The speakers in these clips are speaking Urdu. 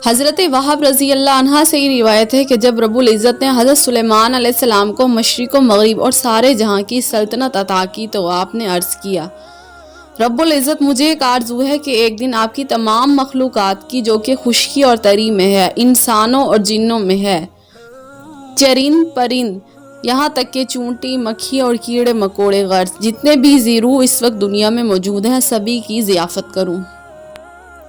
حضرت وہب رضی اللہ عنہ سے یہ روایت ہے کہ جب رب العزت نے حضرت سلیمان علیہ السلام کو مشرق و مغرب اور سارے جہاں کی سلطنت عطا کی تو آپ نے عرض کیا، رب العزت مجھے ایک آرزو ہے کہ ایک دن آپ کی تمام مخلوقات کی جو کہ خشکی اور تری میں ہے، انسانوں اور جنوں میں ہے، چرند پرند، یہاں تک کہ چونٹی، مکھی اور کیڑے مکوڑے غرض جتنے بھی زیرو اس وقت دنیا میں موجود ہیں سبھی کی ضیافت کروں۔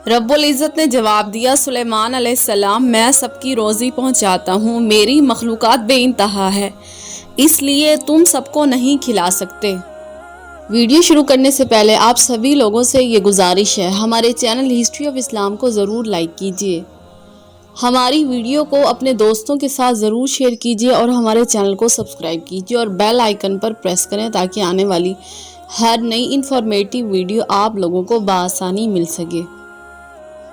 رب العزت نے جواب دیا، سلیمان علیہ السلام میں سب کی روزی پہنچاتا ہوں، میری مخلوقات بے انتہا ہے، اس لیے تم سب کو نہیں کھلا سکتے۔ ویڈیو شروع کرنے سے پہلے آپ سبھی لوگوں سے یہ گزارش ہے، ہمارے چینل ہسٹری آف اسلام کو ضرور لائک کیجیے، ہماری ویڈیو کو اپنے دوستوں کے ساتھ ضرور شیئر کیجیے اور ہمارے چینل کو سبسکرائب کیجیے اور بیل آئیکن پر پریس کریں تاکہ آنے والی ہر نئی انفارمیٹیو ویڈیو آپ لوگوں کو بآسانی مل سکے۔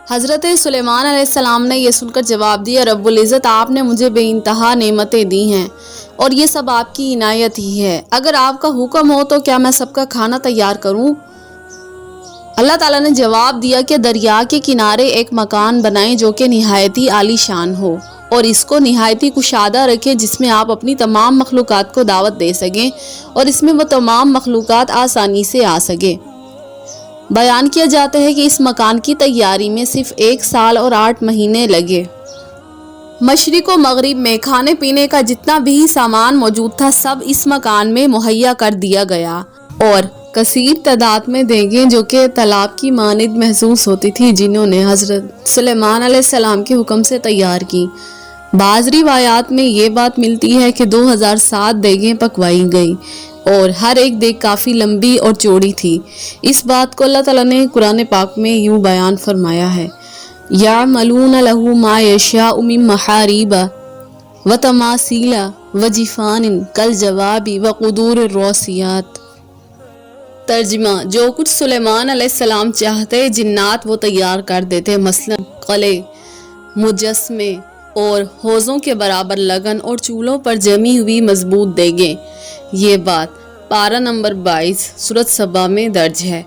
حضرت سلیمان علیہ السلام نے یہ سن کر جواب دیا، رب العزت آپ نے مجھے بے انتہا نعمتیں دی ہیں اور یہ سب آپ کی عنایت ہی ہے، اگر آپ کا حکم ہو تو کیا میں سب کا کھانا تیار کروں؟ اللہ تعالیٰ نے جواب دیا کہ دریا کے کنارے ایک مکان بنائیں جو کہ نہایت ہی عالی شان ہو اور اس کو نہایت ہی کشادہ رکھے جس میں آپ اپنی تمام مخلوقات کو دعوت دے سکیں اور اس میں وہ تمام مخلوقات آسانی سے آ سکیں۔ بیان کیا جاتا ہے کہ اس مکان کی تیاری میں صرف 1 سال اور 8 مہینے لگے۔ مشرق و مغرب میں کھانے پینے کا جتنا بھی سامان موجود تھا سب اس مکان میں مہیا کر دیا گیا اور کثیر تعداد میں دیگیں جو کہ تالاب کی مانند محسوس ہوتی تھی جنہوں نے حضرت سلیمان علیہ السلام کے حکم سے تیار کی۔ بعض روایات میں یہ بات ملتی ہے کہ 2007 دیگیں پکوائی گئی اور ہر ایک دیگ کافی لمبی اور چوڑی تھی۔ اس بات کو اللہ تعالیٰ نے قرآن پاک میں یوں بیان فرمایا ہے، یعملون لہ ما یشاء من محاریب وتماثیل وجفان کالجواب وقدور الراسیات۔ ترجمہ، جو کچھ سلیمان علیہ السلام چاہتے جنات وہ تیار کر دیتے، مثلا قلعے، مجسمے اور حوضوں کے برابر لگن اور چولہوں پر جمی ہوئی مضبوط دیگیں۔ یہ بات پارہ نمبر 22 سورۃ سبا میں درج ہے۔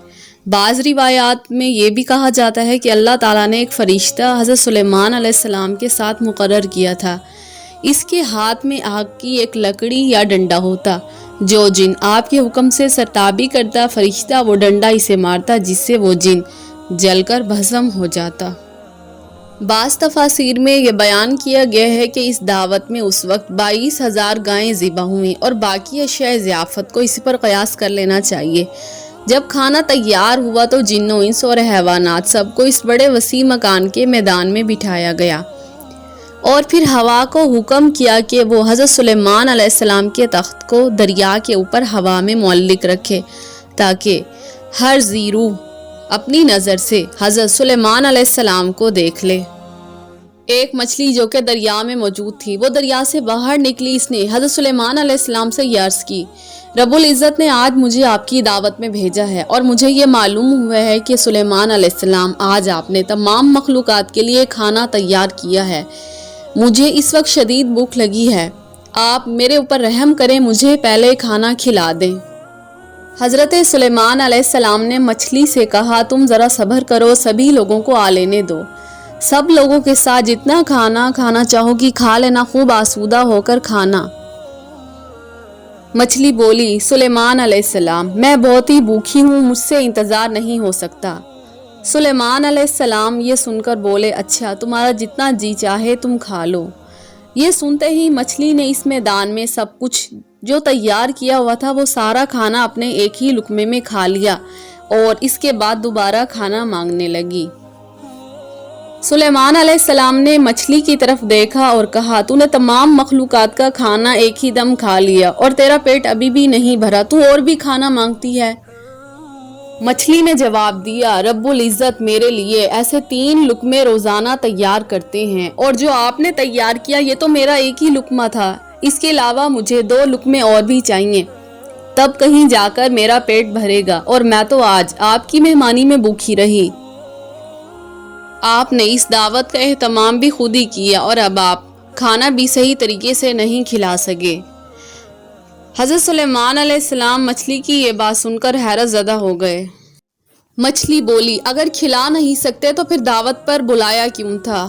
بعض روایات میں یہ بھی کہا جاتا ہے کہ اللہ تعالیٰ نے ایک فرشتہ حضرت سلیمان علیہ السلام کے ساتھ مقرر کیا تھا، اس کے ہاتھ میں آگ کی ایک لکڑی یا ڈنڈا ہوتا، جو جن آپ کے حکم سے سرتابی کرتا فرشتہ وہ ڈنڈا اسے مارتا جس سے وہ جن جل کر بھسم ہو جاتا۔ بعض تفاسیر میں یہ بیان کیا گیا ہے کہ اس دعوت میں اس وقت 22,000 گائیں ذبح ہوئیں اور باقی اشیاء ضیافت کو اسی پر قیاس کر لینا چاہیے۔ جب کھانا تیار ہوا تو جنوں، انس اور حیوانات سب کو اس بڑے وسیع مکان کے میدان میں بٹھایا گیا اور پھر ہوا کو حکم کیا کہ وہ حضرت سلیمان علیہ السلام کے تخت کو دریا کے اوپر ہوا میں معلق رکھے تاکہ ہر ذی روح اپنی نظر سے حضرت سلیمان علیہ السلام کو دیکھ لے۔ ایک مچھلی جو کہ دریا میں موجود تھی وہ دریا سے باہر نکلی، اس نے حضرت سلیمان علیہ السلام سے یہ عرض کی، رب العزت نے آج مجھے آپ کی دعوت میں بھیجا ہے اور مجھے یہ معلوم ہوا ہے کہ سلیمان علیہ السلام آج آپ نے تمام مخلوقات کے لیے کھانا تیار کیا ہے، مجھے اس وقت شدید بھوک لگی ہے، آپ میرے اوپر رحم کریں، مجھے پہلے کھانا کھلا دیں۔ حضرت سلیمان علیہ السلام نے مچھلی سے کہا، تم ذرا صبر کرو، سبھی لوگوں کو آ لینے دو، سب لوگوں کے ساتھ جتنا کھانا چاہو گی کھا لینا، خوب آسودہ ہو کر کھانا۔ مچھلی بولی، سلیمان علیہ السلام میں بہت ہی بھوکی ہوں، مجھ سے انتظار نہیں ہو سکتا۔ سلیمان علیہ السلام یہ سن کر بولے، اچھا تمہارا جتنا جی چاہے تم کھا لو۔ یہ سنتے ہی مچھلی نے اس میدان میں سب کچھ جو تیار کیا ہوا تھا وہ سارا کھانا اپنے ایک ہی لقمے میں کھا لیا اور اس کے بعد دوبارہ کھانا مانگنے لگی۔ سلیمان علیہ السلام نے مچھلی کی طرف دیکھا اور کہا، تو نے تمام مخلوقات کا کھانا ایک ہی دم کھا لیا اور تیرا پیٹ ابھی بھی نہیں بھرا، تو اور بھی کھانا مانگتی ہے؟ مچھلی نے جواب دیا، رب العزت میرے لیے ایسے 3 لقمے روزانہ تیار کرتے ہیں اور جو آپ نے تیار کیا یہ تو میرا ایک ہی لقمہ تھا، اس کے علاوہ مجھے 2 لقمے اور بھی چاہیے، تب کہیں جا کر میرا پیٹ بھرے گا اور میں تو آج آپ کی مہمانی میں بھوکی رہی۔ آپ نے اس دعوت کا اہتمام بھی خود ہی کیا اور اب آپ کھانا بھی صحیح طریقے سے نہیں کھلا سکے۔ حضرت سلیمان علیہ السلام مچھلی کی یہ بات سن کر حیرت زدہ ہو گئے۔ مچھلی بولی، اگر کھلا نہیں سکتے تو پھر دعوت پر بلایا کیوں تھا؟